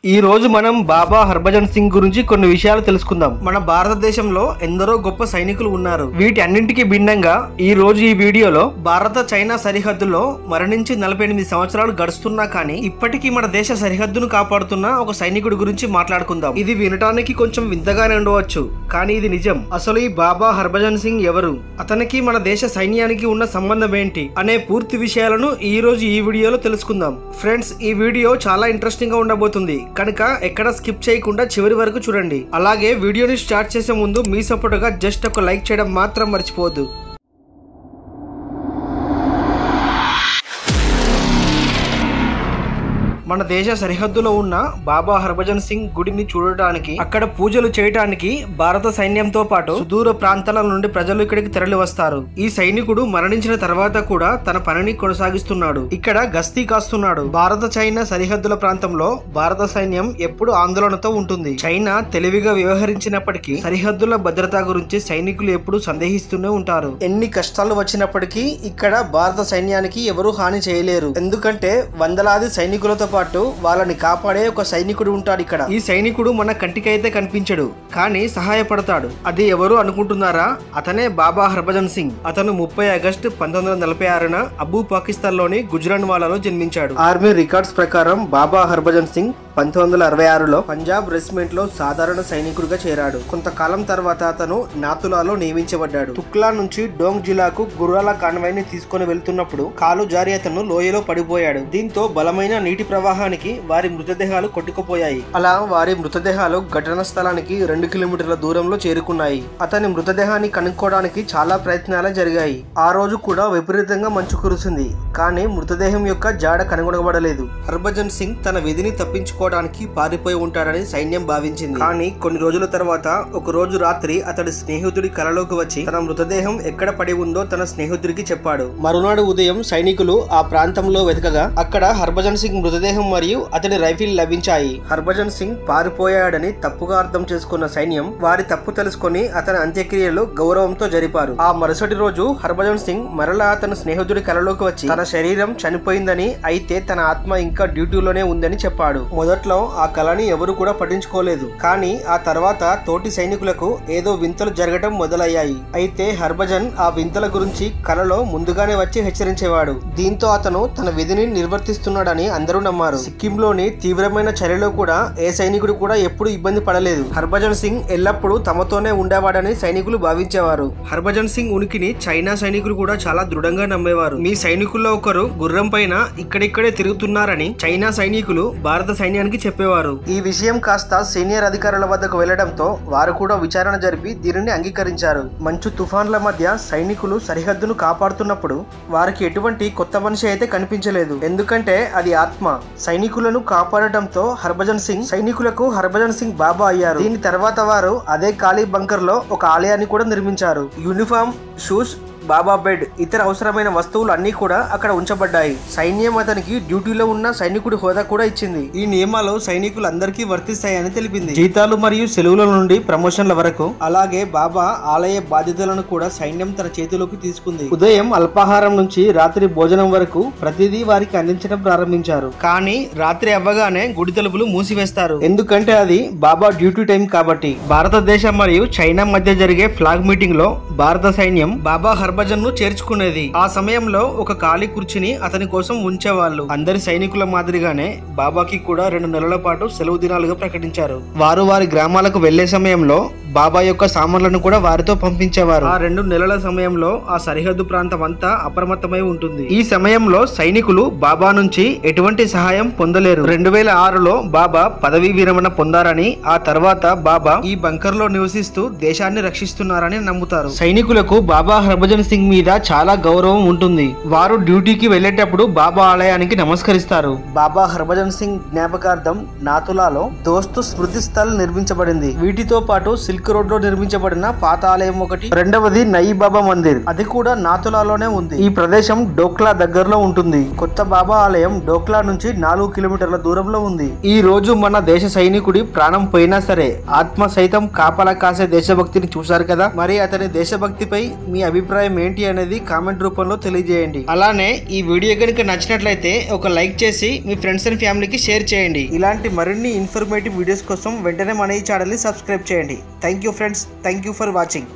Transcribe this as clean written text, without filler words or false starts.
ఈ రోజు మనం బాబా హర్భజన్ సింగ్ గురించి కొన్ని విషయాలు తెలుసుకుందాం. మన భారతదేశంలో ఎందరో గొప్ప సైనికులు ఉన్నారు. వీటి అన్నింటికి భిన్నంగా ఈ రోజు ఈ వీడియోలో భారత చైనా సరిహద్దులో మరణించి 48 సంవత్సరాలు గడుస్తున్నా కానీ ఇప్పటికీ మన దేశ సరిహద్దును కాపాడుతున్న ఒక సైనికుడి గురించి మాట్లాడుకుందాం. ఇది వినటానికి కొంచెం వింతగానే ఉండవచ్చు, కానీ ఇది నిజం. అసలు ఈ బాబా హర్భజన్ సింగ్ ఎవరు, అతనికి మన దేశ సైన్యానికి ఉన్న సంబంధం ఏంటి అనే పూర్తి విషయాలను ఈ రోజు ఈ వీడియోలో తెలుసుకుందాం. ఫ్రెండ్స్, ఈ వీడియో చాలా ఇంట్రెస్టింగ్ గా ఉండబోతుంది కనుక ఎక్కడ స్కిప్ చేయకుండా చివరి వరకు చూడండి. అలాగే వీడియోని స్టార్ట్ చేసే ముందు మీ సపోర్ట్ గా జస్ట్ ఒక లైక్ చేయడం మాత్రం మర్చిపోవద్దు. మన దేశ సరిహద్దులో ఉన్న బాబా హర్భజన్ సింగ్ గుడిని చూడటానికి, అక్కడ పూజలు చేయటానికి భారత సైన్యంతో పాటు సుదూర ప్రాంతాల నుండి ప్రజలు ఇక్కడికి తరలి వస్తారు. ఈ సైనికుడు మరణించిన తర్వాత కూడా తన పనిని కొనసాగిస్తున్నాడు. ఇక్కడ గస్తీ కాస్తున్నాడు. భారత చైనా సరిహద్దుల ప్రాంతంలో భారత సైన్యం ఎప్పుడు ఆందోళనతో ఉంటుంది. చైనా తెలివిగా వ్యవహరించినప్పటికీ సరిహద్దుల భద్రత గురించి సైనికులు ఎప్పుడు సందేహిస్తూనే ఉంటారు. ఎన్ని కష్టాలు వచ్చినప్పటికీ ఇక్కడ భారత సైన్యానికి ఎవరూ హాని చేయలేరు. ఎందుకంటే వందలాది సైనికులతో పాటు వాళ్ళని కాపాడే ఒక సైనికుడు ఉంటాడు ఇక్కడ. ఈ సైనికుడు మన కంటికైతే కనిపించడు, కానీ సహాయపడతాడు. అది ఎవరు అనుకుంటున్నారా? అతనే బాబా హర్భజన్ సింగ్. అతను 30 ఆగస్టు 1946న అబూ పాకిస్తాన్ లోని గుజ్రాన్వాలాలో జన్మించాడు. ఆర్మీ రికార్డ్స్ ప్రకారం బాబా హర్భజన్ సింగ్ 1966లో పంజాబ్ రెజిమెంట్ లో సాధారణ సైనికుడిగా చేరాడు. కొంతకాలం తర్వాత అతను నాతులాలో నియమించబడ్డాడు. తుక్లా నుంచి డోంగ్ జిల్లాకు గుర్రాల కాన్వాయ్ ని తీసుకుని వెళ్తున్నప్పుడు కాలు జారి అతను లోయలో పడిపోయాడు. దీంతో బలమైన నీటి ప్రవాహానికి వారి మృతదేహాలు కొట్టుకుపోయాయి. అలా వారి మృతదేహాలు ఘటనా స్థలానికి 2 కిలోమీటర్ల దూరంలో చేరుకున్నాయి. అతని మృతదేహాన్ని కనుక్కోవడానికి చాలా ప్రయత్నాలే జరిగాయి. ఆ రోజు కూడా విపరీతంగా మంచు కురిసింది, కానీ మృతదేహం యొక్క జాడ కనుగొనబడలేదు. హర్భజన్ సింగ్ తన విధిని తప్పించుకోవడానికి పారిపోయి ఉంటాడని సైన్యం భావించింది. కానీ కొన్ని రోజుల తర్వాత ఒక రోజు రాత్రి అతడి స్నేహితుడి కలలోకి వచ్చి తన మృతదేహం ఎక్కడ పడి ఉందో తన స్నేహితుడికి చెప్పాడు. మరునాడు ఉదయం సైనికులు ఆ ప్రాంతంలో వెతకగా అక్కడ హర్భజన్ సింగ్ మృతదేహం మరియు అతని రైఫిల్ లభించాయి. హర్భజన్ సింగ్ పారిపోయాడని తప్పుగా అర్థం చేసుకున్న సైన్యం వారి తప్పు తెలుసుకుని అతని అంత్యక్రియలు గౌరవంతో జరిపారు. ఆ మరుసటి రోజు హర్భజన్ సింగ్ మరలా అతని స్నేహితుడి కలలోకి వచ్చి తన శరీరం చనిపోయిందని, అయితే తన ఆత్మ ఇంకా డ్యూటీలోనే ఉందని చెప్పాడు. మొదట్లో ఆ కళని ఎవరు కూడా పట్టించుకోలేదు, కానీ ఆ తర్వాత తోటి సైనికులకు ఏదో వింతలు జరగడం మొదలయ్యాయి. అయితే హర్భజన్ ఆ వింతల గురించి కలలో ముందుగానే వచ్చి హెచ్చరించేవాడు. దీంతో అతను తన విధిని నిర్వర్తిస్తున్నాడని అందరూ నమ్మారు. సిక్కింలోని తీవ్రమైన చలిలో కూడా ఏ సైనికుడు కూడా ఎప్పుడు ఇబ్బంది పడలేదు. హర్భజన్ సింగ్ ఎల్లప్పుడూ తమతోనే ఉండేవాడని సైనికులు భావించేవారు. హర్భజన్ సింగ్ ఉనికిని చైనా సైనికులు కూడా చాలా దృఢంగా నమ్మేవారు. మీ సైనికుల్లో ఒకరు గుర్రం పైన ఇక్కడిక్కడే తిరుగుతున్నారని చైనా సైనికులు భారత సైన్యానికి చెప్పేవారు. ఈ విషయం కాస్త సీనియర్ అధికారుల వద్దకు వెళ్లడంతో వారు కూడా విచారణ జరిపి దీనిని అంగీకరించారు. మంచు తుఫాన్ల మధ్య సైనికులు సరిహద్దును కాపాడుతున్నప్పుడు వారికి ఎటువంటి కొత్త మనిషి అయితే కనిపించలేదు, ఎందుకంటే అది ఆత్మ. సైనికులను కాపాడటంతో హర్భజన్ సింగ్ సైనికులకు హర్భజన్ సింగ్ బాబా అయ్యారు. దీని తర్వాత వారు అదే ఖాళీ బంకర్ లో ఒక ఆలయాన్ని కూడా నిర్మించారు. యూనిఫామ్, షూస్, బాబా బెడ్, ఇతర అవసరమైన వస్తువులు అన్ని కూడా అక్కడ ఉంచబడ్డాయి. సైన్యం అతనికి డ్యూటీలో ఉన్న సైనికుడి హోదా కూడా ఇచ్చింది. ఈ నియమాలు సైనికులందరికీ వర్తిస్తాయని తెలిపింది. జీతాలు మరియు సెలవుల నుండి ప్రమోషన్ల వరకు, అలాగే బాబా ఆలయ బాధ్యతలను కూడా సైన్యం తన చేతిలోకి తీసుకుంది. ఉదయం అల్పాహారం నుంచి రాత్రి భోజనం వరకు ప్రతిదీ వారికి అందించడం ప్రారంభించారు. కానీ రాత్రి అవ్వగానే గుడి తలుపులు మూసివేస్తారు, ఎందుకంటే అది బాబా డ్యూటీ టైం కాబట్టి. భారతదేశం మరియు చైనా మధ్య జరిగే ఫ్లాగ్ మీటింగ్ లో భారత సైన్యం బాబా హర్భజన్ ను చేర్చుకునేది. ఆ సమయంలో ఒక ఖాళీ కుర్చీని అతని కోసం ఉంచేవాళ్ళు. అందరి సైనికుల మాదిరిగానే బాబాకి కూడా 2 నెలల పాటు సెలవు దినాలుగా ప్రకటించారు. వారు వారి గ్రామాలకు వెళ్లే సమయంలో బాబా యొక్క సామాన్లను కూడా వారితో పంపించేవారు. ఆ 2 నెలల సమయంలో ఆ సరిహద్దు ప్రాంతం అంతా అప్రమత్తమై ఉంటుంది. ఈ సమయంలో సైనికులు బాబా నుంచి ఎటువంటి సహాయం పొందలేరు. 2006లో బాబా పదవీ విరమణ పొందారని, ఆ తర్వాత బాబా ఈ బంకర్ లో నివసిస్తూ దేశాన్ని రక్షిస్తున్నారని నమ్ముతారు. సైనికులకు బాబా హర్భజన్ సింగ్ మీద చాలా గౌరవం ఉంటుంది. వారు డ్యూటీకి వెళ్లేటప్పుడు బాబా ఆలయానికి నమస్కరిస్తారు. బాబా హర్భజన్ సింగ్ జ్ఞాపకార్థం నాతులాలో దోస్తు స్మృతి స్థల్ నిర్మించబడింది. వీటితో పాటు సిల్క్ రోడ్ లో నిర్మించబడిన పాత ఆలయం ఒకటి, రెండవది నయీ బాబా మందిర్, అది కూడా నాతులాలోనే ఉంది. ఈ ప్రదేశం డోక్లా దగ్గరలో ఉంటుంది. కొత్త బాబా ఆలయం డోక్లా నుంచి 4 కిలోమీటర్ల దూరంలో ఉంది. ఈ రోజు మన దేశ సైనికుడి ప్రాణం పోయినా సరే ఆత్మ సైతం కాపలా కాసే దేశభక్తిని చూశారు కదా. మరి అతని దేశభక్తిపై మీ అభిప్రాయం విషయం ఏంటి అనేది కామెంట్ రూపంలో తెలియజేయండి. అలానే ఈ వీడియో కనుక నచ్చినట్లయితే ఒక లైక్ చేసి మీ ఫ్రెండ్స్ అండ్ ఫ్యామిలీకి షేర్ చేయండి. ఇలాంటి మరిన్ని ఇన్ఫర్మేటివ్ వీడియోస్ కోసం వెంటనే మన ఈ ఛానల్ ని సబ్స్క్రైబ్ చేయండి. Thank you friends, thank you for watching.